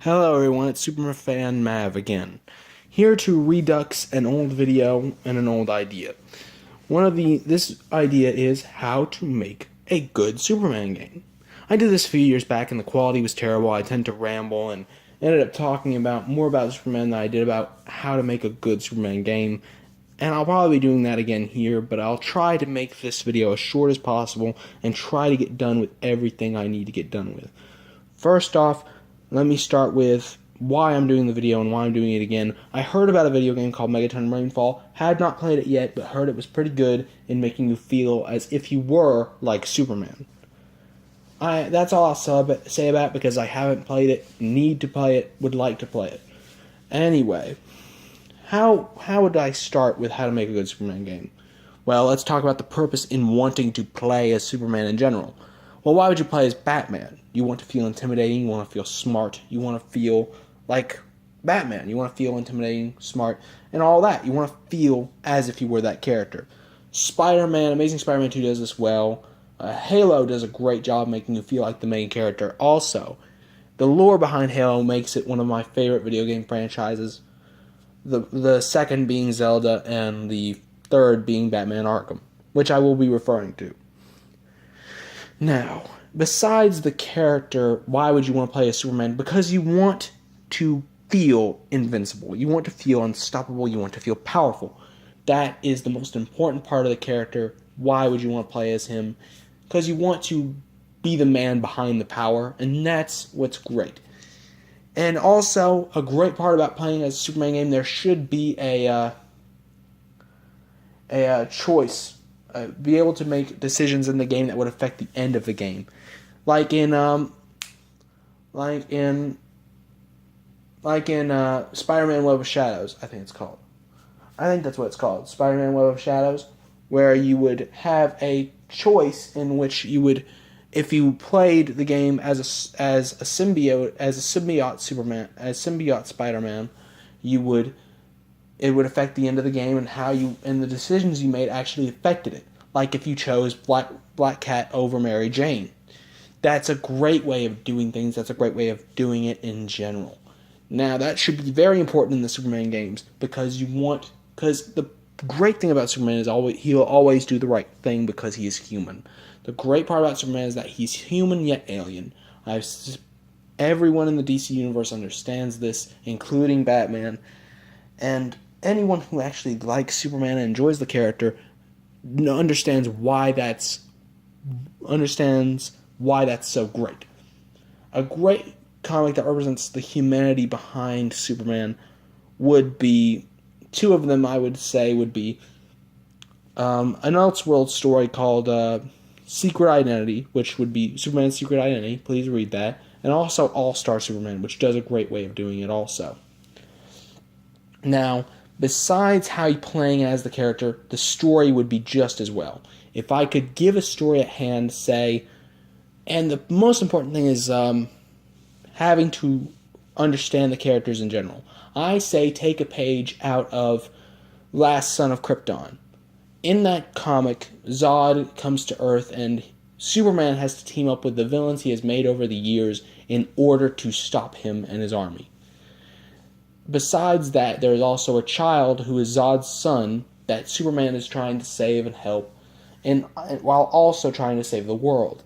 Hello everyone, it's Superfan Mav again, here to redux an old video and an old idea. This idea is how to make a good Superman game. I did this a few years back and the quality was terrible. I tend to ramble and ended up talking about more about Superman than I did about how to make a good Superman game. And I'll probably be doing that again here, but I'll try to make this video as short as possible and try to get done with everything I need to get done with. First off, let me start with why I'm doing the video and why I'm doing it again. I heard about a video game called Megaton Rainfall, had not played it yet, but heard it was pretty good in making you feel as if you were like Superman. That's all I'll say about it because I haven't played it, need to play it, would like to play it. Anyway, how would I start with how to make a good Superman game? Well, let's talk about the purpose in wanting to play as Superman in general. Well, why would you play as Batman? You want to feel intimidating, you want to feel smart, you want to feel like Batman, you want to feel intimidating, smart, and all that. You want to feel as if you were that character. Spider-Man, Amazing Spider-Man 2 does this well. Halo does a great job making you feel like the main character. Also, the lore behind Halo makes it one of my favorite video game franchises. The second being Zelda, and the third being Batman Arkham, which I will be referring to. Now, besides the character, why would you want to play as Superman? Because you want to feel invincible. You want to feel unstoppable. You want to feel powerful. That is the most important part of the character. Why would you want to play as him? Because you want to be the man behind the power, and that's what's great. And also, a great part about playing as a Superman game, there should be a choice. Be able to make decisions in the game that would affect the end of the game, like in Spider-Man Web of Shadows. I think that's what it's called, Spider-Man Web of Shadows, where you would have a choice in which you would, if you played the game as a symbiote Spider-Man, it would affect the end of the game, and the decisions you made actually affected it. Like if you chose Black Cat over Mary Jane. That's a great way of doing things. That's a great way of doing it in general. Now, that should be very important in the Superman games because the great thing about Superman is he'll always do the right thing because he is human. The great part about Superman is that he's human yet alien. Everyone in the DC universe understands this, including Batman, and anyone who actually likes Superman and enjoys the character understands why that's so great. A great comic that represents the humanity behind Superman would be, two of them I would say would be an Elseworld story called Secret Identity, which would be Superman's Secret Identity. Please read that. And also All-Star Superman, which does a great way of doing it also. Now, besides how you're playing as the character, the story would be just as well. If I could give a story at hand, say, and the most important thing is having to understand the characters in general. I say take a page out of Last Son of Krypton. In that comic, Zod comes to Earth and Superman has to team up with the villains he has made over the years in order to stop him and his army. Besides that, there is also a child who is Zod's son that Superman is trying to save and help, and while also trying to save the world.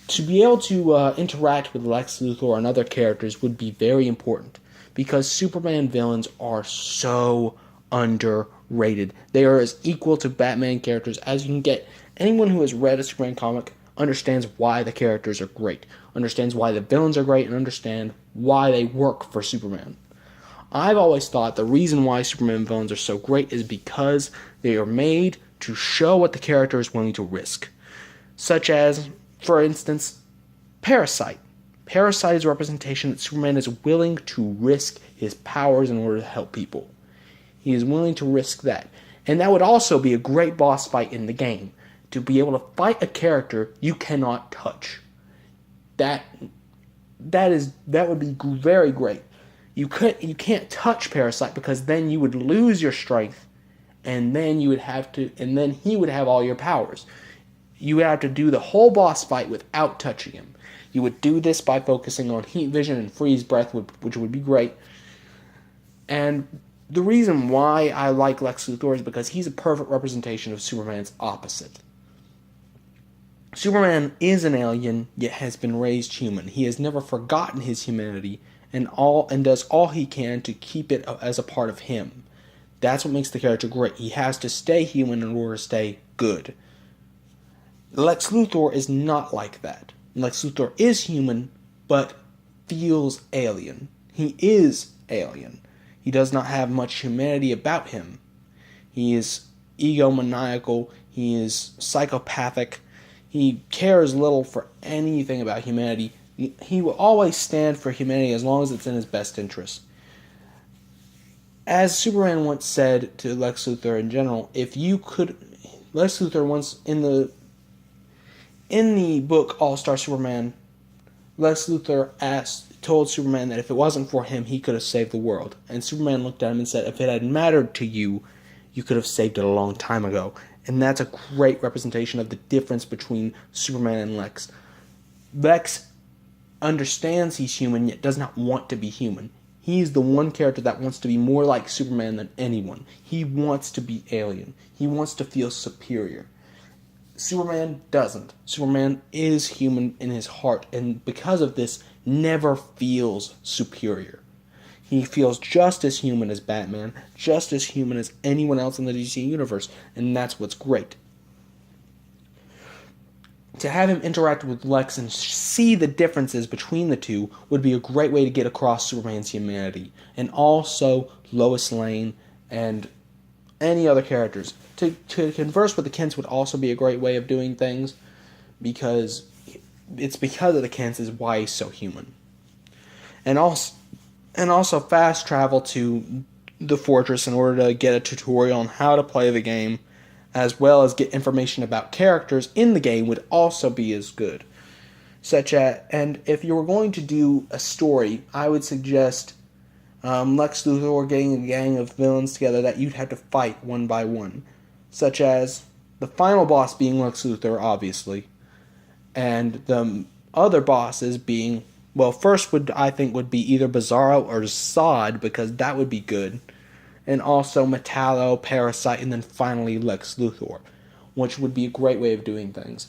To be able to interact with Lex Luthor and other characters would be very important, because Superman villains are so underrated. They are as equal to Batman characters as you can get. Anyone who has read a Superman comic understands why the characters are great, understands why the villains are great, and understands why they work for Superman. I've always thought the reason why Superman villains are so great is because they are made to show what the character is willing to risk. Such as, for instance, Parasite. Parasite is a representation that Superman is willing to risk his powers in order to help people. He is willing to risk that. And that would also be a great boss fight in the game. To be able to fight a character you cannot touch. That would be very great. You can't touch Parasite because then you would lose your strength, and then he would have all your powers. you have to do the whole boss fight without touching him. You would do this by focusing on heat vision and freeze breath, which would be great. And the reason why I like Lex Luthor is because he's a perfect representation of Superman's opposite. Superman is an alien, yet has been raised human. He has never forgotten his humanity and does all he can to keep it as a part of him. That's what makes the character great. He has to stay human in order to stay good. Lex Luthor is not like that. Lex Luthor is human, but feels alien. He is alien. He does not have much humanity about him. He is egomaniacal. He is psychopathic. He cares little for anything about humanity. He will always stand for humanity as long as it's in his best interest. As Superman once said to Lex Luthor in general, Lex Luthor once in the book All-Star Superman, Lex Luthor told Superman that if it wasn't for him, he could have saved the world. And Superman looked at him and said, if it had mattered to you, you could have saved it a long time ago. And that's a great representation of the difference between Superman and Lex. Lex understands he's human, yet does not want to be human. He's the one character that wants to be more like Superman than anyone. He wants to be alien. He wants to feel superior. Superman doesn't. Superman is human in his heart, and because of this, never feels superior. He feels just as human as Batman, just as human as anyone else in the DC universe, and that's what's great. To have him interact with Lex and see the differences between the two would be a great way to get across Superman's humanity, and also Lois Lane and any other characters. To converse with the Kents would also be a great way of doing things, because it's because of the Kents is why he's so human. And also fast travel to the fortress in order to get a tutorial on how to play the game, as well as get information about characters in the game would also be as good. And if you were going to do a story, I would suggest Lex Luthor getting a gang of villains together that you'd have to fight one by one, such as the final boss being Lex Luthor, obviously, and the other bosses being, well, first would be either Bizarro or Zod, because that would be good, and also Metallo, Parasite, and then finally Lex Luthor, which would be a great way of doing things.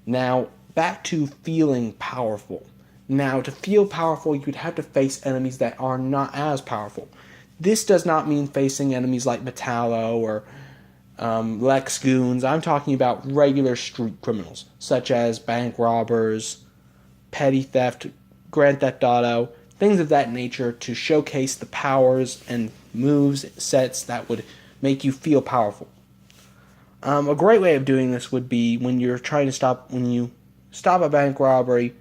Now, back to feeling powerful. Now, to feel powerful, you'd have to face enemies that are not as powerful. This does not mean facing enemies like Metallo or Lex Goons. I'm talking about regular street criminals, such as bank robbers, petty theft, Grand Theft Auto, things of that nature, to showcase the powers and moves sets that would make you feel powerful. A great way of doing this would be when you stop a bank robbery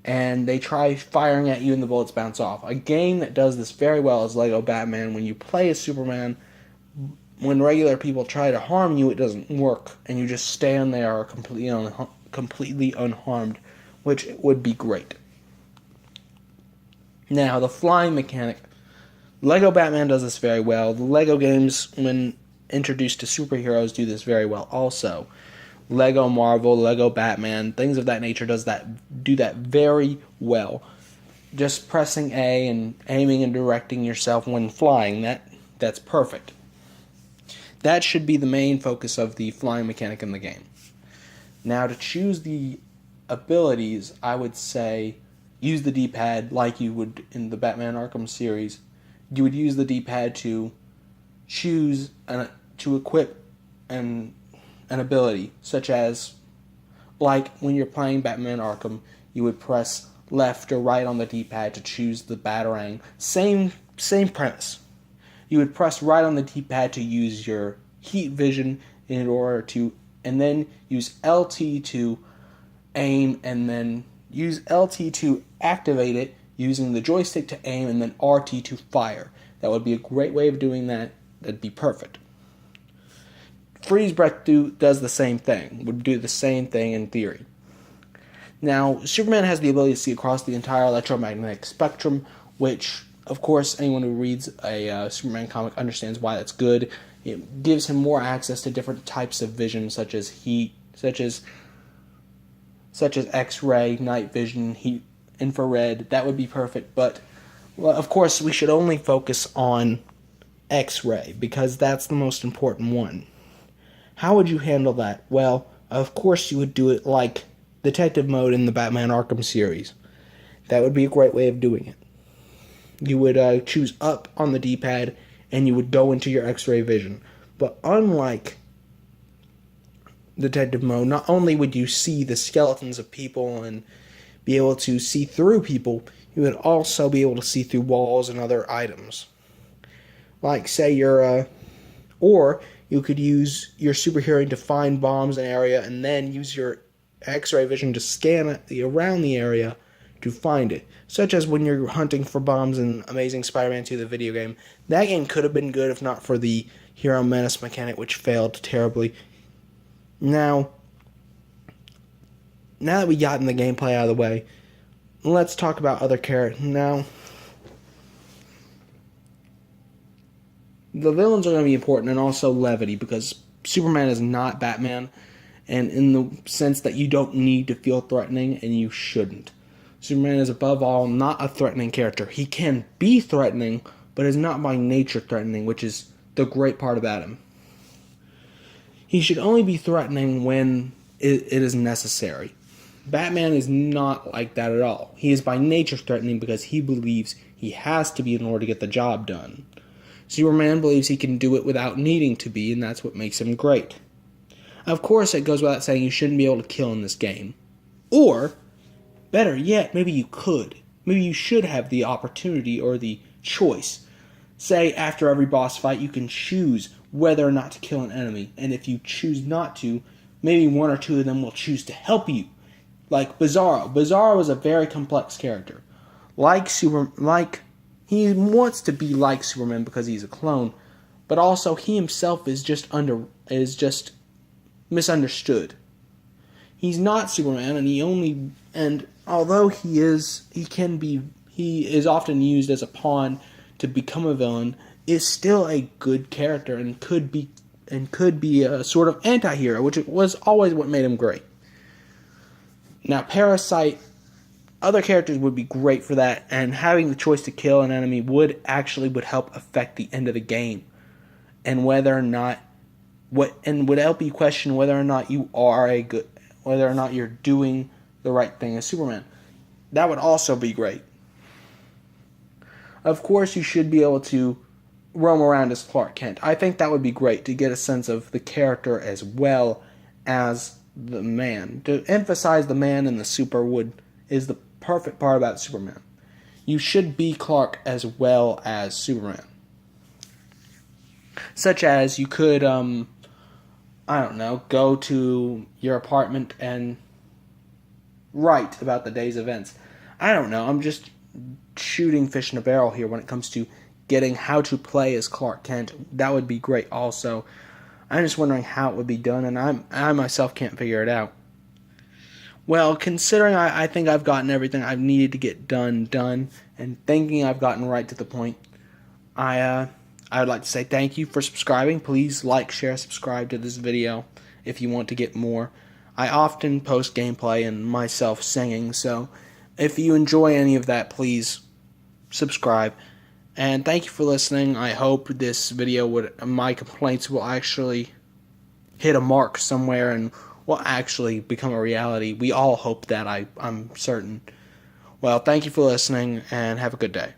and they try firing at you and the bullets bounce off. A game that does this very well is Lego Batman. When you play as Superman, when regular people try to harm you, it doesn't work, and you just stand there completely unharmed, which would be great. Now, the flying mechanic. Lego Batman does this very well. The Lego games, when introduced to superheroes, do this very well also. Lego Marvel, Lego Batman, things of that nature do that very well. Just pressing A and aiming and directing yourself when flying, that's perfect. That should be the main focus of the flying mechanic in the game. Now, to choose the abilities, I would say use the D-pad like you would in the Batman Arkham series. You would use the D-pad to choose to equip an ability, such as, like when you're playing Batman Arkham, you would press left or right on the D-pad to choose the Batarang. Same premise. You would press right on the D-pad to use your heat vision and then use LT to aim, and then use LT to activate it, using the joystick to aim, and then RT to fire. That would be a great way of doing that. That'd be perfect. Freeze Breath does the same thing, would do the same thing in theory. Now, Superman has the ability to see across the entire electromagnetic spectrum, which, of course, anyone who reads a Superman comic understands why that's good. It gives him more access to different types of vision, such as heat, such as X-ray, night vision, heat, infrared. That would be perfect. But well, of course, we should only focus on X-ray because that's the most important one. How would you handle that? Well, of course you would do it like detective mode in the Batman Arkham series. That would be a great way of doing it. You would choose up on the D-pad and you would go into your X-ray vision. But unlike detective mode, not only would you see the skeletons of people and be able to see through people, you would also be able to see through walls and other items. Like, say or you could use your superhero to find bombs in an area and then use your X-ray vision to scan around the area to find it. Such as when you're hunting for bombs in Amazing Spider-Man 2, the video game. That game could have been good if not for the Hero Menace mechanic, which failed terribly. Now that we gotten the gameplay out of the way, let's talk about other characters. Now, the villains are going to be important, and also levity, because Superman is not Batman, and in the sense that you don't need to feel threatening, and you shouldn't. Superman is above all not a threatening character. He can be threatening, but is not by nature threatening, which is the great part about him. He should only be threatening when it is necessary. Batman is not like that at all. He is by nature threatening because he believes he has to be in order to get the job done. Superman believes he can do it without needing to be, and that's what makes him great. Of course, it goes without saying you shouldn't be able to kill in this game. Or, better yet, maybe you could. Maybe you should have the opportunity or the choice. Say, after every boss fight, you can choose whether or not to kill an enemy. And if you choose not to, maybe one or two of them will choose to help you. Like Bizarro. Bizarro is a very complex character. He wants to be like Superman because he's a clone, but also he himself is just misunderstood. He's not Superman, and although he is often used as a pawn to become a villain, is still a good character and could be a sort of anti-hero, which was always what made him great. Now, Parasite, other characters would be great for that, and having the choice to kill an enemy would help affect the end of the game, and would help you question whether or not you're doing the right thing as Superman. That would also be great. Of course, you should be able to roam around as Clark Kent. I think that would be great to get a sense of the character as well as the man. To emphasize the man and the super is the perfect part about Superman. You should be Clark as well as Superman. Such as you could, go to your apartment and write about the day's events. I don't know, I'm just shooting fish in a barrel here when it comes to getting how to play as Clark Kent. That would be great also. I'm just wondering how it would be done, and I myself can't figure it out. Well, considering I think I've gotten everything I've needed to get done, and thinking I've gotten right to the point, I would like to say thank you for subscribing. Please like, share, subscribe to this video if you want to get more. I often post gameplay and myself singing, so if you enjoy any of that, please subscribe. And thank you for listening. I hope this video my complaints will actually hit a mark somewhere and will actually become a reality. We all hope that, I'm certain. Well, thank you for listening, and have a good day.